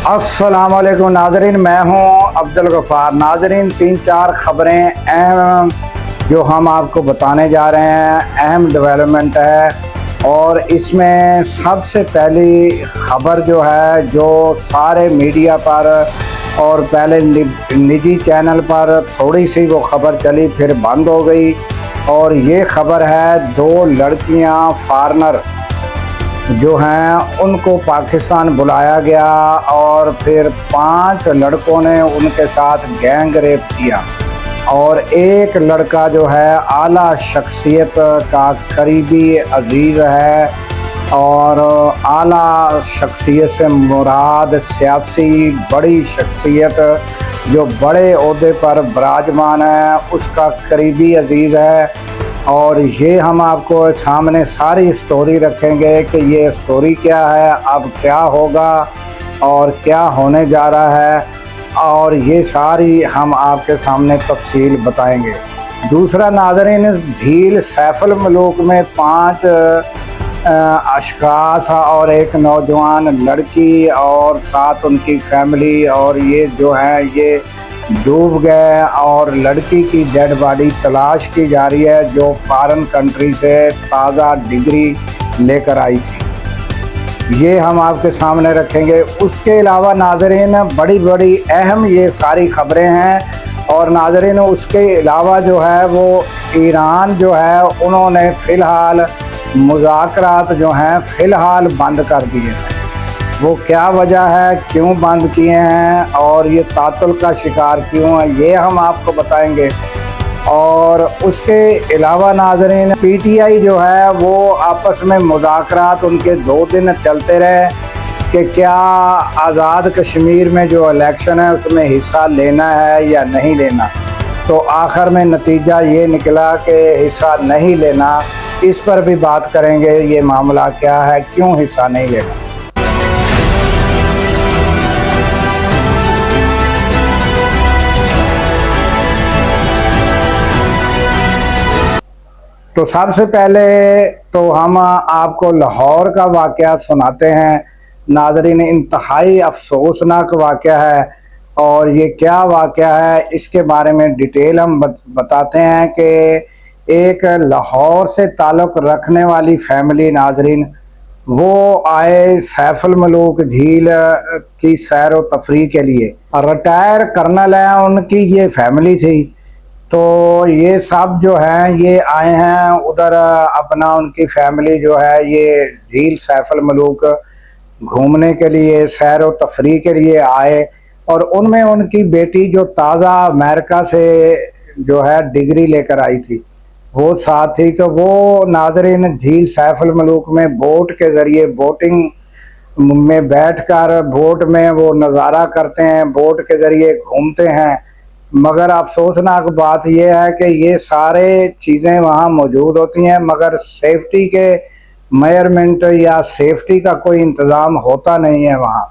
अस्सलाम वालेकुम नाजरीन, मैं हूं अब्दुल गफ़ार। नाजरीन, 3-4 खबरें अहम जो हम आपको बताने जा रहे हैं, अहम डेवलपमेंट है। और इसमें सबसे पहली खबर जो है, जो सारे मीडिया पर और पहले निजी चैनल पर थोड़ी सी वो खबर चली, फिर बंद हो गई। और ये खबर है 2 लड़कियां फॉरेनर जो हैं उनको पाकिस्तान बुलाया गया और फिर 5 लड़कों ने उनके साथ गैंग रेप किया। और एक लड़का जो है आला शख्सियत का करीबी अजीज़ है, और आला शख्सियत से मुराद सियासी बड़ी शख्सियत जो बड़े ओहदे पर विराजमान है, उसका करीबी अजीज़ है। और ये हम आपको सामने सारी स्टोरी रखेंगे कि ये स्टोरी क्या है, अब क्या होगा और क्या होने जा रहा है, और ये सारी हम आपके सामने तफसील बताएंगे। दूसरा नाज़रीन, इस झील सैफुल मलूक में 5 अशखास और एक नौजवान लड़की और साथ उनकी फैमिली, और ये जो है ये डूब गए। और लड़की की डेड बॉडी तलाश की जा रही है, जो फॉरेन कंट्री से ताज़ा डिग्री लेकर आई थी। ये हम आपके सामने रखेंगे। उसके अलावा नाज़रीन, बड़ी बड़ी अहम ये सारी खबरें हैं। और नाज़रीन, उसके अलावा जो है वो ईरान जो है उन्होंने फ़िलहाल मुज़ाकरात जो हैं फ़िलहाल बंद कर दिए हैं। वो क्या वजह है, क्यों बंद किए हैं और ये तातुल का शिकार क्यों है, ये हम आपको बताएंगे। और उसके अलावा नाज़रीन, पीटीआई जो है वो आपस में मुज़ाकरात उनके 2 दिन चलते रहे कि क्या आज़ाद कश्मीर में जो इलेक्शन है उसमें हिस्सा लेना है या नहीं लेना। तो आखिर में नतीजा ये निकला कि हिस्सा नहीं लेना। इस पर भी बात करेंगे, ये मामला क्या है, क्यों हिस्सा नहीं लेना। तो सबसे पहले तो हम आपको लाहौर का वाक़या सुनाते हैं। नाज़रीन, इंतहाई अफसोसनाक वाक़या है, और ये क्या वाक़या है इसके बारे में डिटेल हम बताते हैं कि एक लाहौर से ताल्लुक़ रखने वाली फैमिली, नाज़रीन, वो आए सैफुल मलूक झील की सैर व तफरीह के लिए। रिटायर कर्नल है, उनकी ये फैमिली थी। तो ये सब जो हैं ये आए हैं उधर अपना, उनकी फैमिली जो है ये झील सैफुल मलूक घूमने के लिए, सैर व तफरीह के लिए आए। और उनमें उनकी बेटी जो ताज़ा अमेरिका से जो है डिग्री लेकर आई थी, वो साथ थी। तो वो नाज़रीन झील सैफुल मलूक में बोट के ज़रिए, बोटिंग में बैठकर बोट में वो नज़ारा करते हैं, बोट के ज़रिए घूमते हैं। मगर अफसोसनाक बात यह है कि ये सारे चीज़ें वहाँ मौजूद होती हैं, मगर सेफ्टी के मेजरमेंट या सेफ्टी का कोई इंतज़ाम होता नहीं है वहाँ।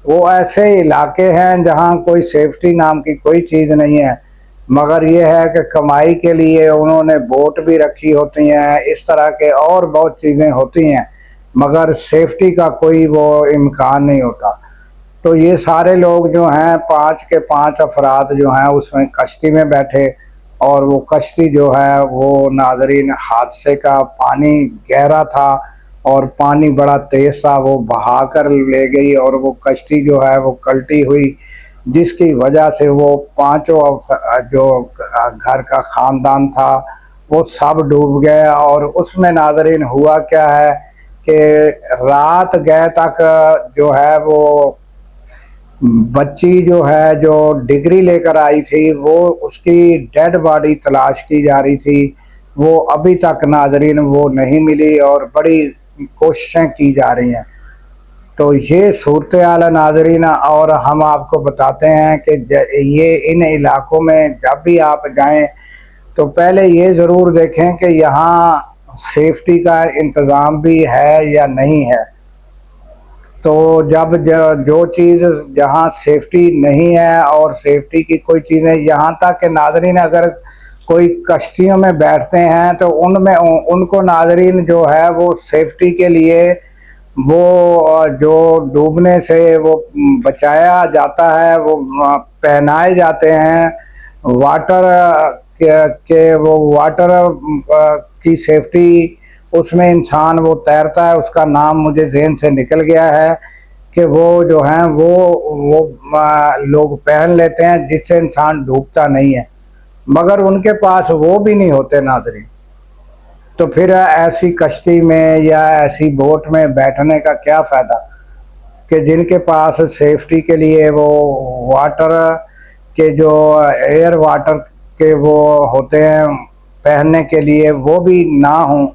वो ऐसे इलाके हैं जहाँ कोई सेफ्टी नाम की कोई चीज़ नहीं है। मगर ये है कि कमाई के लिए उन्होंने बोट भी रखी होती हैं, इस तरह के और बहुत चीज़ें होती हैं, मगर सेफ्टी का कोई वो इम्कान नहीं होता। तो ये सारे लोग जो हैं 5 के 5 अफराद जो हैं उसमें कश्ती में बैठे, और वो कश्ती जो है वो नाज़रीन हादसे का, पानी गहरा था और पानी बड़ा तेज़ था, वो बहा कर ले गई और वो कश्ती जो है वो पलटी हुई, जिसकी वजह से वो 5 जो घर का ख़ानदान था वो सब डूब गए। और उसमें नाज़रीन हुआ क्या है कि रात गए तक जो है वो बच्ची जो है जो डिग्री लेकर आई थी, वो उसकी डेड बॉडी तलाश की जा रही थी। वो अभी तक नाज़रीन वो नहीं मिली और बड़ी कोशिशें की जा रही हैं। तो ये सूरत हाल है नाज़रीन। और हम आपको बताते हैं कि ये इन इलाकों में जब भी आप जाएं तो पहले ये ज़रूर देखें कि यहाँ सेफ्टी का इंतज़ाम भी है या नहीं है। तो जब जो चीज़ जहाँ सेफ्टी नहीं है और सेफ्टी की कोई चीज़ें, यहाँ तक कि नाज़रीन अगर कोई कश्तियों में बैठते हैं तो उनमें उनको नाज़रीन जो है वो सेफ्टी के लिए वो जो डूबने से वो बचाया जाता है, वो पहनाए जाते हैं वाटर के वो वाटर की सेफ्टी, उसमें इंसान वो तैरता है, उसका नाम मुझे ज़हन से निकल गया है कि वो जो हैं वो लोग पहन लेते हैं जिससे इंसान डूबता नहीं है, मगर उनके पास वो भी नहीं होते नाज़रीन। तो फिर ऐसी कश्ती में या ऐसी बोट में बैठने का क्या फ़ायदा कि जिनके पास सेफ्टी के लिए वो वाटर के जो एयर वाटर के वो होते हैं पहनने के लिए, वो भी ना हों,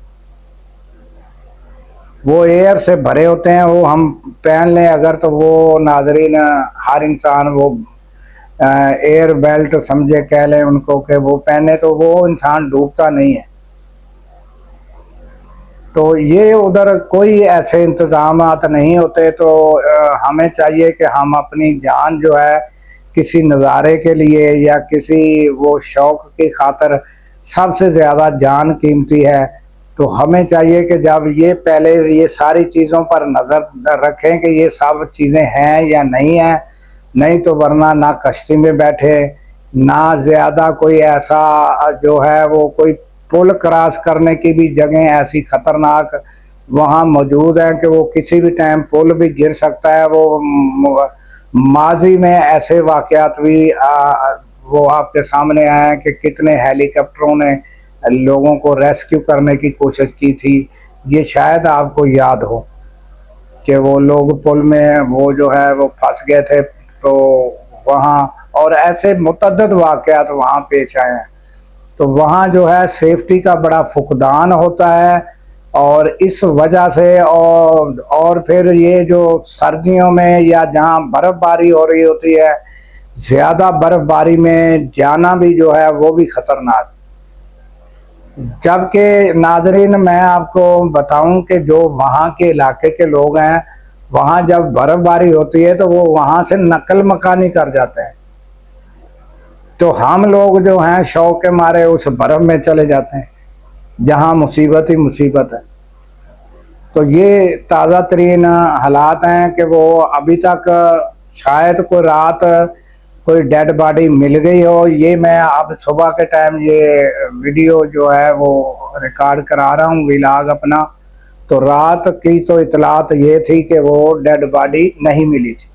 वो एयर से भरे होते हैं, वो हम पहन लें अगर, तो वो नाजरीन हर इंसान वो एयर बेल्ट समझे, कह लें उनको कि वो पहने, तो वो इंसान डूबता नहीं है। तो ये उधर कोई ऐसे इंतज़ामात नहीं होते, तो हमें चाहिए कि हम अपनी जान जो है किसी नज़ारे के लिए या किसी वो शौक़ की खातिर, सबसे ज़्यादा जान कीमती है, तो हमें चाहिए कि जब ये पहले ये सारी चीज़ों पर नज़र रखें कि ये सब चीज़ें हैं या नहीं हैं, नहीं तो वरना ना कश्ती में बैठे, ना ज़्यादा कोई ऐसा जो है वो कोई पुल क्रॉस करने की भी जगह ऐसी ख़तरनाक वहाँ मौजूद हैं कि वो किसी भी टाइम पुल भी गिर सकता है। वो माजी में ऐसे वाक़यात भी वो आपके सामने आए हैं कि कितने हेलीकॉप्टरों ने लोगों को रेस्क्यू करने की कोशिश की थी। ये शायद आपको याद हो कि वो लोग पुल में वो जो है वो फंस गए थे, तो वहाँ और ऐसे मुतअद्दिद वाक़यात वहाँ पेश आए हैं। तो वहाँ जो है सेफ्टी का बड़ा फुकदान होता है, और इस वजह से और फिर ये जो सर्दियों में या जहाँ बर्फ़बारी हो रही होती है, ज़्यादा बर्फ़बारी में जाना भी जो है वो भी ख़तरनाक। जबकि नाज़रीन मैं आपको बताऊं कि जो वहाँ के इलाके के लोग हैं, वहाँ जब बर्फ़बारी होती है तो वो वहाँ से नकल मकानी कर जाते हैं, तो हम लोग जो हैं शौक़ के मारे उस बर्फ़ में चले जाते हैं जहाँ मुसीबत ही मुसीबत है। तो ये ताज़ा तरीन हालात हैं कि वो अभी तक शायद कोई रात कोई डेड बॉडी मिल गई हो। ये मैं अब सुबह के टाइम ये वीडियो जो है वो रिकॉर्ड करा रहा हूँ, व्लॉग अपना। तो रात की तो इतलात ये थी कि वो डेड बॉडी नहीं मिली थी।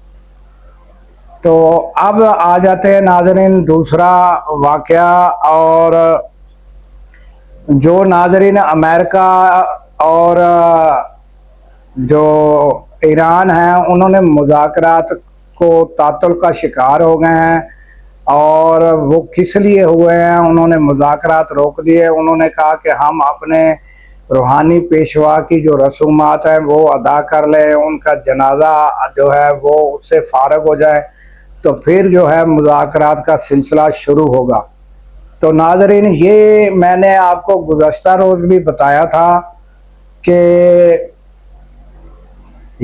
तो अब आ जाते हैं नाज़रीन दूसरा वाक़या, और जो नाज़रीन अमेरिका और जो ईरान है उन्होंने मुज़ाकरात को तातुल का शिकार हो गए हैं, और वो किस लिए हुए हैं, उन्होंने मुज़ाकरात रोक दिए। उन्होंने कहा कि हम अपने रूहानी पेशवा की जो रसूमात हैं वो अदा कर लें, उनका जनाजा जो है वो उससे फ़ारग हो जाए, तो फिर जो है मुज़ाकरात का सिलसिला शुरू होगा। तो नाज़रीन ये मैंने आपको गुज़श्ता रोज़ भी बताया था कि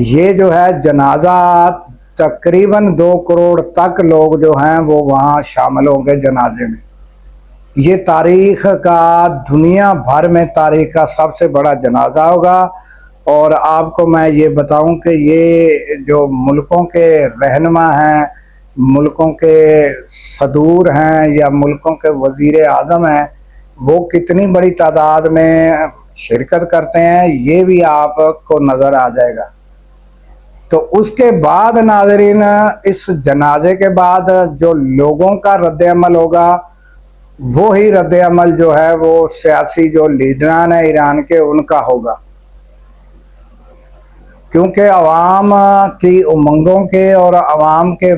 ये जो है जनाजा तकरीबन 2 करोड़ तक लोग जो हैं वो वहाँ शामिल होंगे जनाजे में। ये तारीख़ का, दुनिया भर में तारीख़ का सबसे बड़ा जनाजा होगा। और आपको मैं ये बताऊं कि ये जो मुल्कों के रहनुमा हैं, मुल्कों के सदूर हैं या मुल्कों के वज़ीर आज़म हैं, वो कितनी बड़ी तादाद में शिरकत करते हैं ये भी आपको नज़र आ जाएगा। तो उसके बाद नाज़रीन इस जनाजे के बाद जो लोगों का रद्द-ए-अमल होगा, वो ही रद्द-ए-अमल जो है वो सियासी जो लीडरान है ईरान के उनका होगा, क्योंकि अवाम की उमंगों के और अवाम के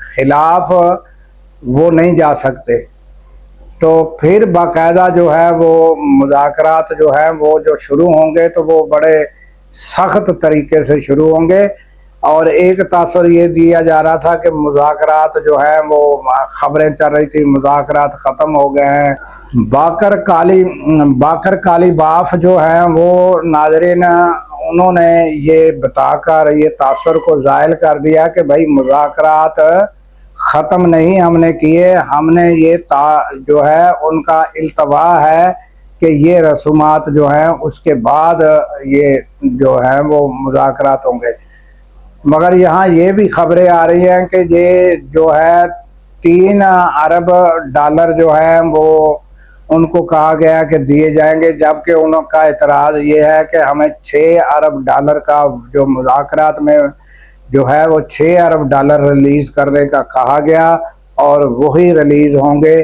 ख़िलाफ़ वो नहीं जा सकते। तो फिर बाकायदा जो है वो मुज़ाकरात जो है वो जो शुरू होंगे तो वो बड़े सख्त तरीके से शुरू होंगे। और एक तासुर ये दिया जा रहा था कि मुज़ाकरात जो है वो ख़बरें चल रही थी मुज़ाकरात ख़त्म हो गए हैं। बाकर कालीबाफ जो है वो नाज़रीन उन्होंने ये बताकर ये तासुर को ज़ाहिर कर दिया कि भाई मुज़ाकरात ख़त्म नहीं हमने किए, हमने ये जो है उनका इल्तवा है कि ये रसूमात जो हैं उसके बाद ये जो है वो मुज़ाकरात होंगे। मगर यहाँ ये भी खबरें आ रही हैं कि ये जो है 3 अरब डॉलर जो है वो उनको कहा गया कि दिए जाएंगे, जबकि उनका एतराज़ ये है कि हमें 6 अरब डॉलर का जो मुज़ाकरात में जो है वो 6 अरब डॉलर रिलीज़ करने का कहा गया और वही रिलीज़ होंगे।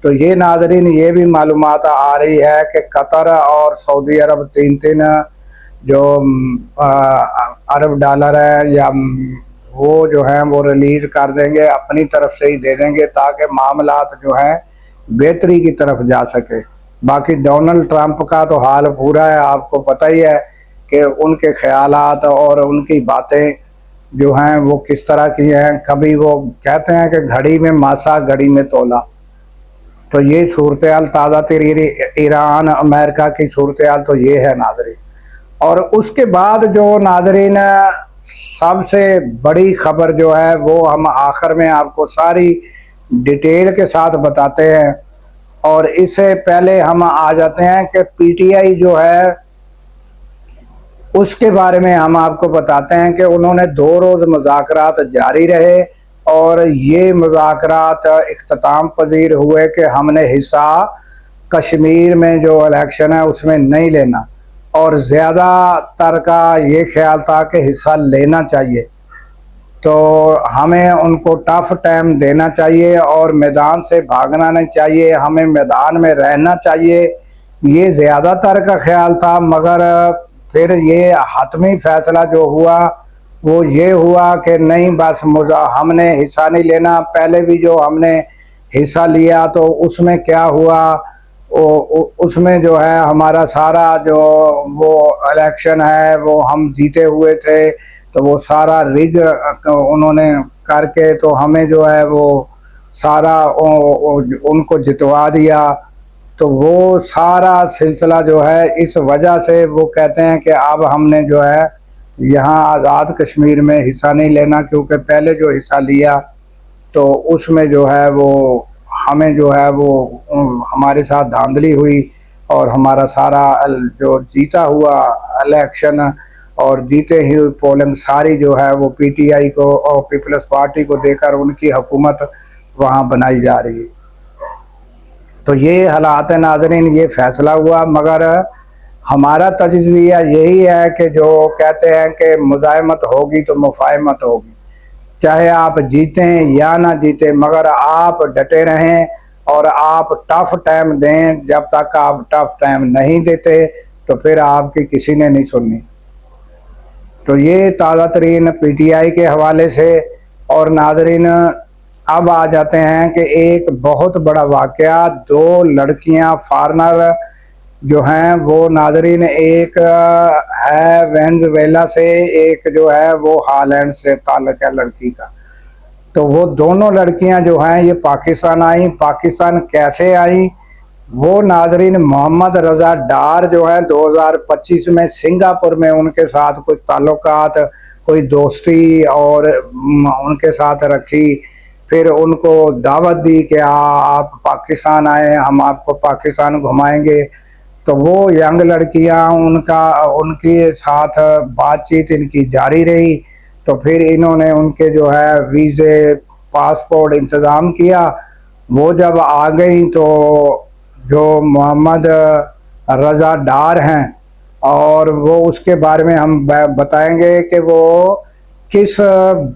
तो ये नाज़रीन ये भी मालूमात आ रही है कि कतर और सऊदी अरब 3-3 जो अरब डॉलर है या वो जो है वो रिलीज़ कर देंगे, अपनी तरफ से ही दे देंगे ताकि मामलात जो है बेहतरी की तरफ जा सके। बाकी डोनाल्ड ट्रंप का तो हाल पूरा है, आपको पता ही है कि उनके ख़यालात और उनकी बातें जो हैं वो किस तरह की हैं। कभी वो कहते हैं कि घड़ी में मासा घड़ी में तोला। तो ये सूरत हाल ताज़ा तरीन ईरान अमेरिका की सूरत हाल तो ये है नाज़रीन। और उसके बाद जो नाज़रीन सबसे बड़ी खबर जो है वो हम आखिर में आपको सारी डिटेल के साथ बताते हैं। और इससे पहले हम आ जाते हैं कि पीटीआई जो है उसके बारे में हम आपको बताते हैं कि उन्होंने 2 रोज़ मुज़ाकरात जारी रहे और ये मुज़ाकरात इख्तिताम पजीर हुए कि हमने हिस्सा कश्मीर में जो इलेक्शन है उसमें नहीं लेना, और ज़्यादातर का ये ख्याल था कि हिस्सा लेना चाहिए। तो हमें उनको टफ टाइम देना चाहिए और मैदान से भागना नहीं चाहिए, हमें मैदान में रहना चाहिए, ये ज़्यादातर का ख्याल था। मगर फिर ये हतमी फ़ैसला जो हुआ वो ये हुआ कि नहीं, बस हमने हिस्सा नहीं लेना। पहले भी जो हमने हिस्सा लिया तो उसमें क्या हुआ, उसमें जो है हमारा सारा जो वो इलेक्शन है वो हम जीते हुए थे, तो वो सारा रिग उन्होंने करके तो हमें जो है वो सारा उनको जितवा दिया। तो वो सारा सिलसिला जो है इस वजह से वो कहते हैं कि अब हमने जो है यहाँ आज़ाद कश्मीर में हिस्सा नहीं लेना, क्योंकि पहले जो हिस्सा लिया तो उसमें जो है वो हमें जो है वो हमारे साथ धांधली हुई और हमारा सारा जो जीता हुआ इलेक्शन और जीते ही पोलिंग सारी जो है वो पीटीआई को और पीपल्स पार्टी को देकर उनकी हुकूमत वहाँ बनाई जा रही है। तो ये हालात है नाज़रीन, ये फ़ैसला हुआ। मगर हमारा तजज़िया यही है कि जो कहते हैं कि मुज़ाहमत होगी तो मुफ़ाहमत होगी, चाहे आप जीतें या ना जीतें, मगर आप डटे रहें और आप टफ टाइम दें। जब तक आप टफ टाइम नहीं देते तो फिर आपकी किसी ने नहीं सुननी। तो ये ताज़ा तरीन पीटीआई के हवाले से। और नाज़रीन अब आ जाते हैं कि एक बहुत बड़ा वाक़या, 2 लड़कियां फॉरेनर जो हैं वो नाज़रीन, एक है वेनेज़ुएला से, एक जो है वो हॉलैंड से ताल्लुक़ है लड़की का। तो वो दोनों लड़कियां जो हैं ये पाकिस्तान आई। पाकिस्तान कैसे आई वो नाज़रीन, मोहम्मद रज़ा डार जो है 2025 में सिंगापुर में उनके साथ कुछ ताल्लुकात, कोई दोस्ती और उनके साथ रखी। फिर उनको दावत दी कि आप पाकिस्तान आए, हम आपको पाकिस्तान घुमाएंगे। तो वो यंग लड़कियां उनके साथ बातचीत इनकी जारी रही। तो फिर इन्होंने उनके जो है वीज़े पासपोर्ट इंतज़ाम किया। वो जब आ गई तो जो मोहम्मद रज़ा डार हैं, और वो उसके बारे में हम बताएंगे कि वो किस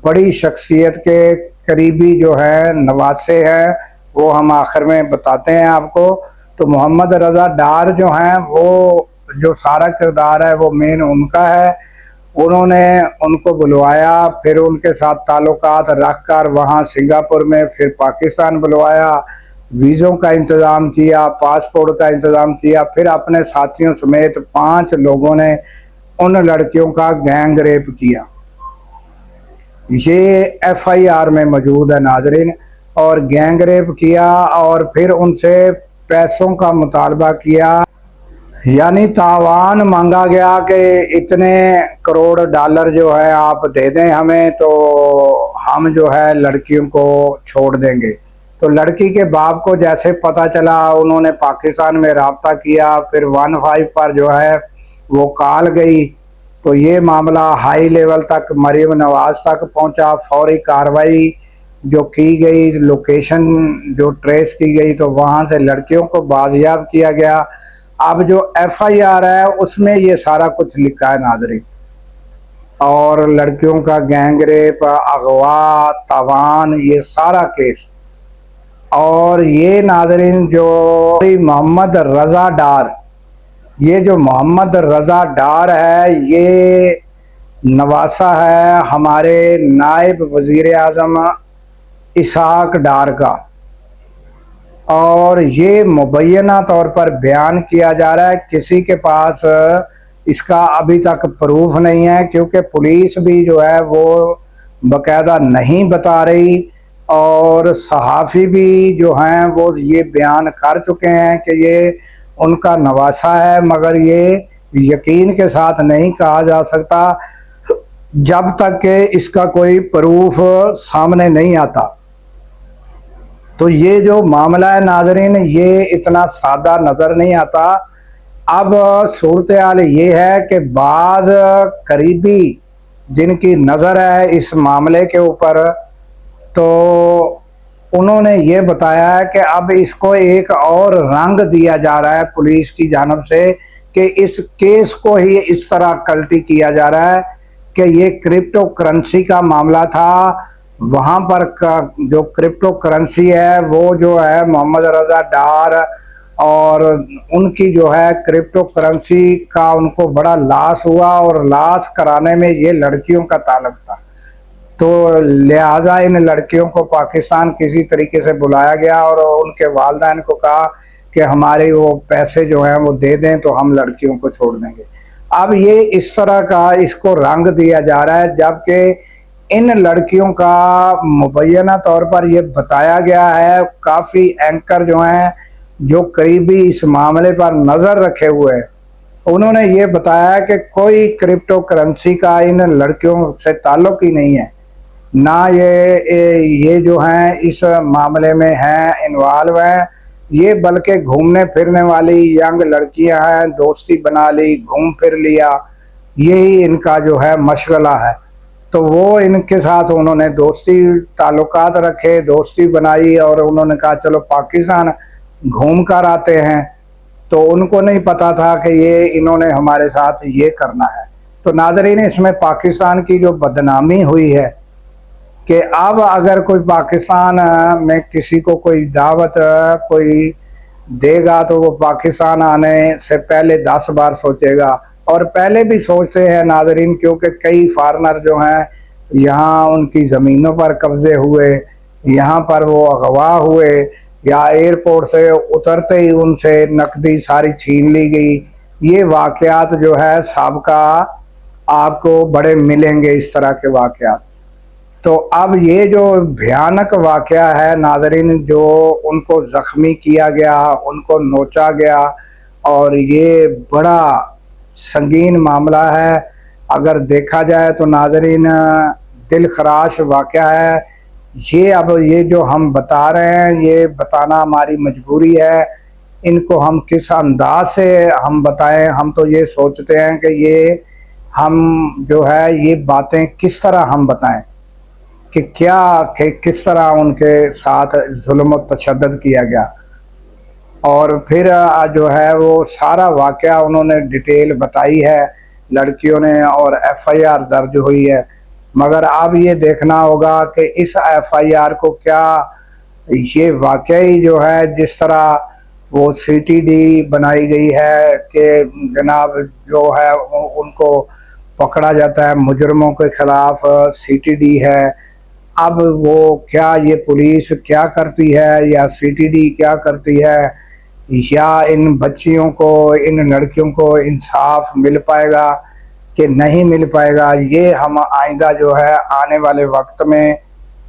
बड़ी शख्सियत के करीबी जो है नवासे हैं, वो हम आखिर में बताते हैं आपको। तो मोहम्मद रज़ा डार जो हैं वो जो सारा किरदार है वो मेन उनका है। उन्होंने उनको बुलवाया, फिर उनके साथ ताल्लुकात रख कर वहाँ सिंगापुर में फिर पाकिस्तान बुलवाया, वीज़ों का इंतज़ाम किया, पासपोर्ट का इंतज़ाम किया। फिर अपने साथियों समेत 5 लोगों ने उन लड़कियों का गैंग रेप किया। ये एफआईआर में मौजूद है नाज़रीन। और गैंग रेप किया और फिर उनसे पैसों का मुतालबा किया, यानी तावान मांगा गया कि इतने करोड़ डॉलर जो है आप दे दें हमें, तो हम जो है लड़कियों को छोड़ देंगे। तो लड़की के बाप को जैसे पता चला, उन्होंने पाकिस्तान में राब्ता किया, फिर 15 पर जो है वो कॉल गई, तो ये मामला हाई लेवल तक मरीम नवाज तक पहुंचा। फौरी कार्रवाई जो की गई, लोकेशन जो ट्रेस की गई, तो वहाँ से लड़कियों को बाजियाब किया गया। अब जो FIR है उसमें ये सारा कुछ लिखा है नाज़रीन, और लड़कियों का गैंगरेप, अगवा, तवान, ये सारा केस। और ये नाज़रीन जो मोहम्मद रज़ा डार, ये जो मोहम्मद रज़ा डार है, ये नवासा है हमारे नायब वज़ीर आज़म इसहाक डार का, और ये मुबैना तौर पर बयान किया जा रहा है। किसी के पास इसका अभी तक प्रूफ नहीं है, क्योंकि पुलिस भी जो है वो बाकायदा नहीं बता रही, और सहाफ़ी भी जो हैं वो ये बयान कर चुके हैं कि ये उनका नवासा है, मगर ये यकीन के साथ नहीं कहा जा सकता जब तक कि इसका कोई प्रूफ सामने नहीं आता। तो ये जो मामला है नाज़रीन, ये इतना सादा नज़र नहीं आता। अब सूरत हाल ये है कि बाज़ करीबी जिनकी नज़र है इस मामले के ऊपर, तो उन्होंने ये बताया है कि अब इसको एक और रंग दिया जा रहा है पुलिस की जानिब से, कि इस केस को ही इस तरह कल्टी किया जा रहा है कि ये क्रिप्टो करेंसी का मामला था। वहाँ पर जो क्रिप्टो करेंसी है वो जो है मोहम्मद रज़ा डार, और उनकी जो है क्रिप्टो करेंसी का उनको बड़ा लॉस हुआ, और लॉस कराने में ये लड़कियों का ताल्लुक था। तो लिहाजा इन लड़कियों को पाकिस्तान किसी तरीके से बुलाया गया, और उनके वालिदैन को कहा कि हमारे वो पैसे जो हैं वो दे दें तो हम लड़कियों को छोड़ देंगे। अब ये इस तरह का इसको रंग दिया जा रहा है, जबकि इन लड़कियों का मुबैना तौर पर ये बताया गया है, काफ़ी एंकर जो हैं जो करीबी इस मामले पर नज़र रखे हुए हैं, उन्होंने ये बताया कि कोई क्रिप्टो करेंसी का इन लड़कियों से ताल्लुक ही नहीं है, ना ये जो हैं इस मामले में हैं इन्वॉल्व हैं, ये बल्कि घूमने फिरने वाली यंग लड़कियां हैं, दोस्ती बना ली, घूम फिर लिया, यही इनका जो है मशगला है। तो वो इनके साथ उन्होंने दोस्ती ताल्लुकात रखे, दोस्ती बनाई, और उन्होंने कहा चलो पाकिस्तान घूम कर आते हैं। तो उनको नहीं पता था कि ये इन्होंने हमारे साथ ये करना है। तो नाज़रीन, इसमें पाकिस्तान की जो बदनामी हुई है कि अब अगर कोई पाकिस्तान में किसी को कोई दावत कोई देगा तो वो पाकिस्तान आने से पहले 10 बार सोचेगा, और पहले भी सोचते हैं नाज़रीन, क्योंकि कई फॉरेनर जो हैं यहाँ उनकी ज़मीनों पर कब्ज़े हुए, यहाँ पर वो अगवा हुए, या एयरपोर्ट से उतरते ही उनसे नकदी सारी छीन ली गई। ये वाक़यात जो है साबका आपको बड़े मिलेंगे, इस तरह के वाक़यात। तो अब ये जो भयानक वाक़या है नाज़रीन, जो उनको ज़ख्मी किया गया, उनको नोचा गया, और ये बड़ा संगीन मामला है। अगर देखा जाए तो नाज़रीन दिल खराश वाक़या है ये। अब ये जो हम बता रहे हैं ये बताना हमारी मजबूरी है। इनको हम किस अंदाज से हम बताएं, हम तो ये सोचते हैं कि ये हम जो है ये बातें किस तरह हम बताएं कि किस तरह उनके साथ जुल्म और तशद्दुद किया गया। और फिर जो है वो सारा वाक़या उन्होंने डिटेल बताई है लड़कियों ने, और FIR दर्ज हुई है। मगर अब ये देखना होगा कि इस FIR को क्या ये वाकई जो है जिस तरह वो CTD बनाई गई है कि जनाब जो है उनको पकड़ा जाता है, मुजरमों के ख़िलाफ़ CTD है। अब वो क्या ये पुलिस क्या करती है या CTD क्या करती है, या इन बच्चियों को, इन लड़कियों को इंसाफ मिल पाएगा कि नहीं मिल पाएगा, ये हम आइंदा जो है आने वाले वक्त में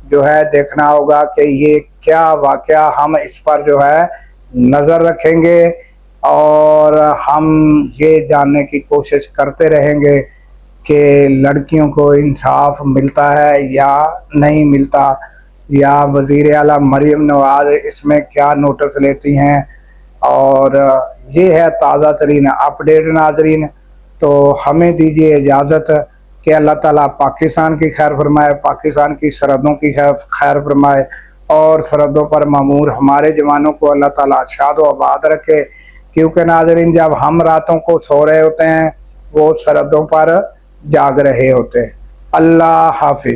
जो है देखना होगा कि ये क्या वाक़या, हम इस पर जो है नज़र रखेंगे, और हम ये जानने की कोशिश करते रहेंगे कि लड़कियों को इंसाफ मिलता है या नहीं मिलता। या वज़ीर आला मरीम नवाज़ इसमें क्या नोटिस लेती हैं। और ये है ताज़ा तरीन अपडेट नाजरीन। तो हमें दीजिए इजाज़त कि अल्लाह ताला पाकिस्तान की खैर फरमाए, पाकिस्तान की सरहदों की खैर फरमाए और सरहदों पर मामूर हमारे जवानों को अल्लाह ताला शाद व आबाद रखे। क्योंकि नाजरीन जब हम रातों को सो रहे होते हैं वो सरहदों पर जाग रहे होते हैं। अल्लाह हाफिज़।